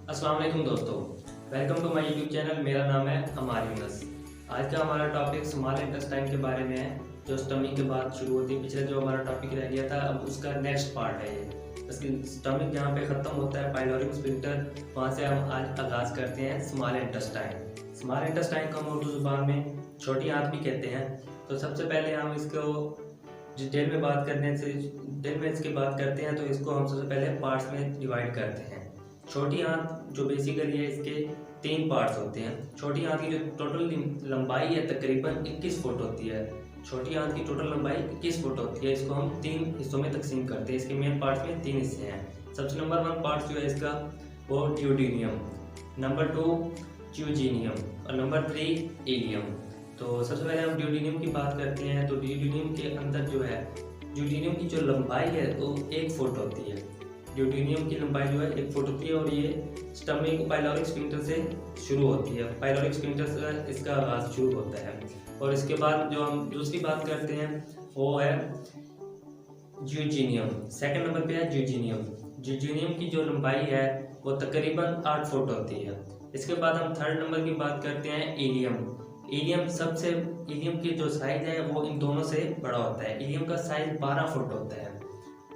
अस्सलाम वालेकुम दोस्तों, welcome to my YouTube channel. मेरा नाम है 𝗪𝗺। आज का हमारा टॉपिक स्मॉल इंटेस्टाइन के बारे में है, जो स्टमक के बाद शुरू होती है। पिछले जो हमारा टॉपिक रह गया था, अब उसका नेक्स्ट पार्ट है ये। इसकी स्टमक जहाँ पे ख़त्म होता है पाइलोरिक स्फिंक्टर, वहाँ से हम आज आगाज़ करते हैं स्मॉल इंटेस्टाइन। स्मॉल इंटेस्टाइन को हम उर्दू ज़ुबान में छोटी आंत भी कहते हैं। तो सबसे पहले हम इसको डिटेल में बात करते हैं तो इसको हम सबसे पहले पार्ट्स में डिवाइड करते हैं। छोटी आंत जो बेसिकली है, इसके 3 पार्ट्स होते हैं। छोटी आंत की जो टोटल लंबाई है तकरीबन 21 फुट होती है। छोटी आंत की टोटल लंबाई 21 फुट होती है। इसको हम 3 हिस्सों में तकसीम करते हैं। इसके मेन पार्ट्स में 3 हिस्से हैं। सबसे नंबर 1 पार्ट जो है इसका वो ड्यूडेनियम, नंबर 2 ज़ियोजेनियम और नंबर 3 इलियम। तो सबसे पहले हम ड्यूडेनियम की बात करते हैं। तो ड्यूडेनियम के अंदर जो है, ड्यूडेनियम की जो लंबाई है वो 1 फुट होती है। ड्यूडेनियम की लंबाई जो है 1 फुट होती है और ये स्टमक पाइलोरिक स्फिंक्टर से शुरू होती है। पाइलोरिक स्फिंक्टर से इसका आगाज़ शुरू होता है। और इसके बाद जो हम दूसरी बात करते हैं वो है ज़ियोजेनियम। सेकंड नंबर पे है ज़ियोजेनियम। ज़ियोजेनियम की जो लंबाई है वो तकरीबन 8 फुट होती है। इसके बाद हम थर्ड नंबर की बात करते हैं इलियम। इलियम की जो साइज़ है वो इन दोनों से बड़ा होता है। इलियम का साइज़ 12 फुट होता है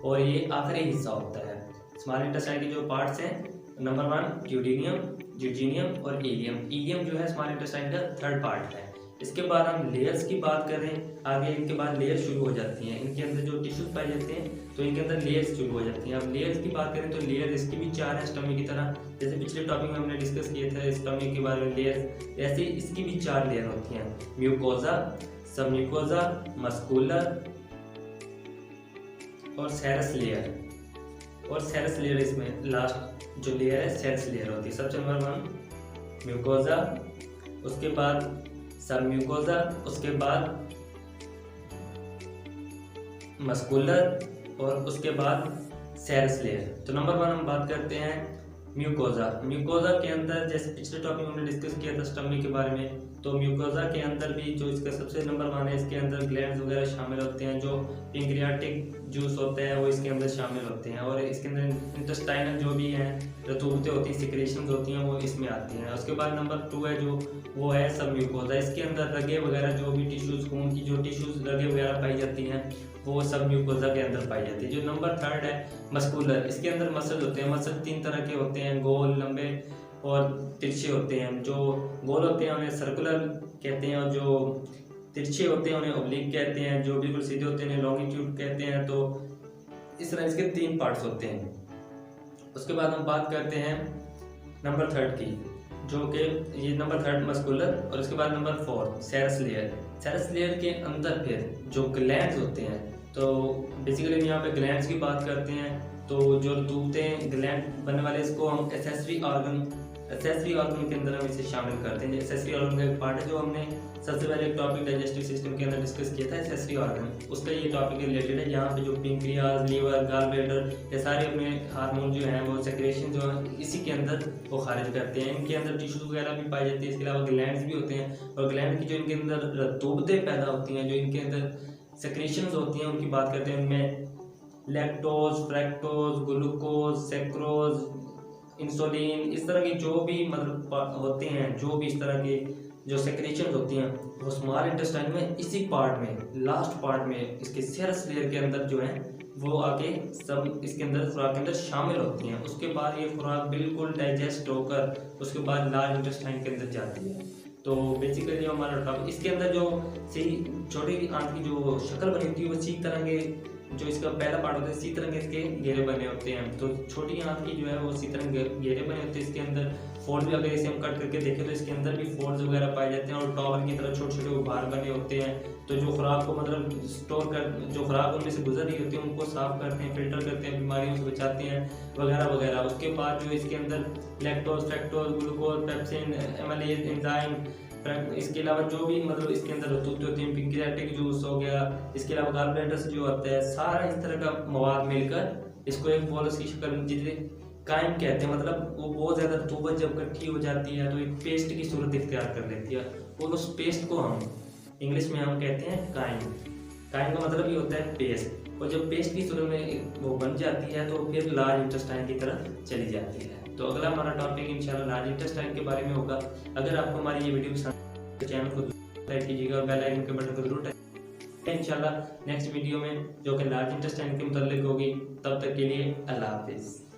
और ये आखिरी हिस्सा होता है। स्मॉल इंटेस्टाइन के जो पार्ट्स हैं, नंबर 1 ड्यूडेनियम, ज़ियोजेनियम और इलियम। इलियम जो है स्मॉल इंटेस्टाइन का थर्ड पार्ट है। इसके बाद हम लेयर्स की बात करें आगे, इनके बाद लेयर शुरू हो जाती हैं। इनके अंदर जो टिश्यूज पाए जाते हैं तो इनके अंदर लेयर्स शुरू हो जाती हैं। अब लेयर्स की बात करें तो लेयर इसकी भी 4 हैं स्टमक की तरह। जैसे पिछले टॉपिक में हमने डिस्कस किए थे स्टमक के बारे में लेयर्स, ऐसे इसकी भी 4 लेयर होती हैं। म्यूकोजा, सबम्यूकोजा, मस्कुलर और सेरस लेयर। और सेरस लेयर इसमें लास्ट जो लेयर है सेरस लेयर होती है। सबसे नंबर 1 म्यूकोजा, उसके बाद सबम्यूकोजा, उसके बाद मस्कुलर और उसके बाद सेरस लेयर। तो नंबर 1 हम बात करते हैं म्यूकोजा। म्यूकोजा के अंदर जैसे पिछले टॉपिक में हमने डिस्कस किया था स्टमक के बारे में, तो म्यूकोजा के अंदर भी जो इसका सबसे नंबर 1 है, इसके अंदर ग्लैंड्स वगैरह शामिल होते हैं। जो पैंक्रियाटिक जूस होता है वो इसके अंदर शामिल होते हैं। और इसके अंदर इंटेस्टाइनल जो भी हैं रतूबतें होती हैं, सिक्रेशंस होती हैं, वो इसमें आती हैं। उसके बाद नंबर 2 है जो वो है सबम्यूकोजा। इसके अंदर रगे वगैरह जो भी टिश्यूज़, खून की जो टिश्यूज़ रगे वगैरह पाई जाती हैं वो सबम्यूकोजा के अंदर पाई जाती है। जो नंबर 3 है मस्कुलर, इसके अंदर मसल होते हैं। मसल 3 तरह के होते हैं, गोल, लंबे और तिरछे होते हैं। जो गोल होते हैं उन्हें सर्कुलर कहते हैं और जो तिरछे होते हैं उन्हें ऑब्लिक कहते हैं। जो बिल्कुल सीधे होते हैं उन्हें लॉन्गिट्यूड कहते हैं। तो इस तरह इसके 3 पार्ट्स होते हैं। उसके बाद हम बात करते हैं नंबर 3 की, जो कि ये नंबर 3 मस्कुलर और उसके बाद नंबर 4 सेरस लेयर। सेरस लेयर के अंदर फिर जो ग्लैंड्स होते हैं, तो बेसिकली यहाँ पे ग्लैंड्स की बात करते हैं। तो जो रतूबतें ग्लैंड बनने वाले, इसको हम एसेसरी ऑर्गन के अंदर हम इसे शामिल करते हैं। एसेसरी ऑर्गन का एक पार्ट है जो हमने सबसे पहले एक टॉपिक डाइजेस्टिव सिस्टम के अंदर डिस्कस किया था, एसेसरी ऑर्गन। उसका ये टॉपिक रिलेटेड है। यहाँ पे जो पेंक्रियाज, लीवर, गॉल ब्लैडर, ये सारे अपने हार्मोन जो हैं वो सेक्रेशन जो है इसी के अंदर वो खारिज करते हैं। इनके अंदर टिश्यूज वगैरह भी पाई जाती है। इसके अलावा ग्लैंड्स भी होते हैं और ग्लैंड की जो इनके अंदर रतूबतें पैदा होती हैं, जो इनके अंदर सेक्रेशंस होती हैं, उनकी बात करते हैं। उनमें लैक्टोज, फ्रैक्टोज, ग्लूकोज, सेक्रोज, इंसुलिन, इस तरह के जो भी मतलब होते हैं, जो भी इस तरह के जो सेक्रेशंस होती हैं वो स्मॉल इंटेस्टाइन में इसी पार्ट में, लास्ट पार्ट में, इसके सेरस लेयर के अंदर जो है वो आके सब इसके अंदर खुराक के अंदर शामिल होती हैं। उसके बाद ये खुराक बिल्कुल डाइजेस्ट होकर उसके बाद लार्ज इंटेस्टाइन के अंदर जाती है। तो बेसिकली हमारा टॉपिक, इसके अंदर जो सही छोटी आंत की जो शक्ल बनी होती है वो इसी तरह के, जो इसका पहला पार्ट होता है इसी तरह के इसके घेरे बने होते हैं। तो छोटी आंत की जो है वो इसी तरह घेरे बने होते हैं। इसके अंदर फोल्ड भी, अगर इसे हम कट करके देखें तो इसके अंदर भी फोल्ड्स वगैरह पाए जाते हैं और टॉवर की तरह छोटे छोटे उभार बने होते हैं। तो जो खुराक को मतलब स्टोर कर, जो खुराक उनमें से गुजर रही होती है उनको साफ करते हैं, फिल्टर करते हैं, बीमारियों से बचाते हैं वगैरह वगैरह। उसके बाद जो इसके अंदर lactose, fructose, glucose, pepsin, amylase, enzyme, इसके अलावा जो भी मतलब इसके अंदर रतूबतें होती हैं, पैंक्रियाटिक जूस हो गया, इसके अलावा गॉल ब्लैडर से जो होता है, सारा इस तरह का मवाद मिलकर इसको एक बोलस की शक्ल में जिसे कायम कहते हैं। मतलब वो बहुत ज़्यादा रतूबत जब इकट्ठी हो जाती है तो एक पेस्ट की सूरत इख्तियार कर लेती है और उस पेस्ट को हम इंग्लिश में हम कहते हैं कायम। कायम का मतलब ये होता है पेस्ट। और जब पेस्ट की सूरत में वो बन जाती है तो फिर लार्ज इंटेस्टाइन की तरफ चली जाती है। तो अगला हमारा टॉपिक इंशाल्लाह लार्ज इंटेस्टाइन के बारे में होगा। अगर आपको हमारी ये वीडियो पसंद तो चैनल को लाइक कीजिएगा और बेल आइकन के बटन को जरूर इंशाल्लाह नेक्स्ट वीडियो में जो कि लार्ज इंटेस्टाइन के मुताल्लिक होगी। तब तक के लिए अल्लाह हाफिज़।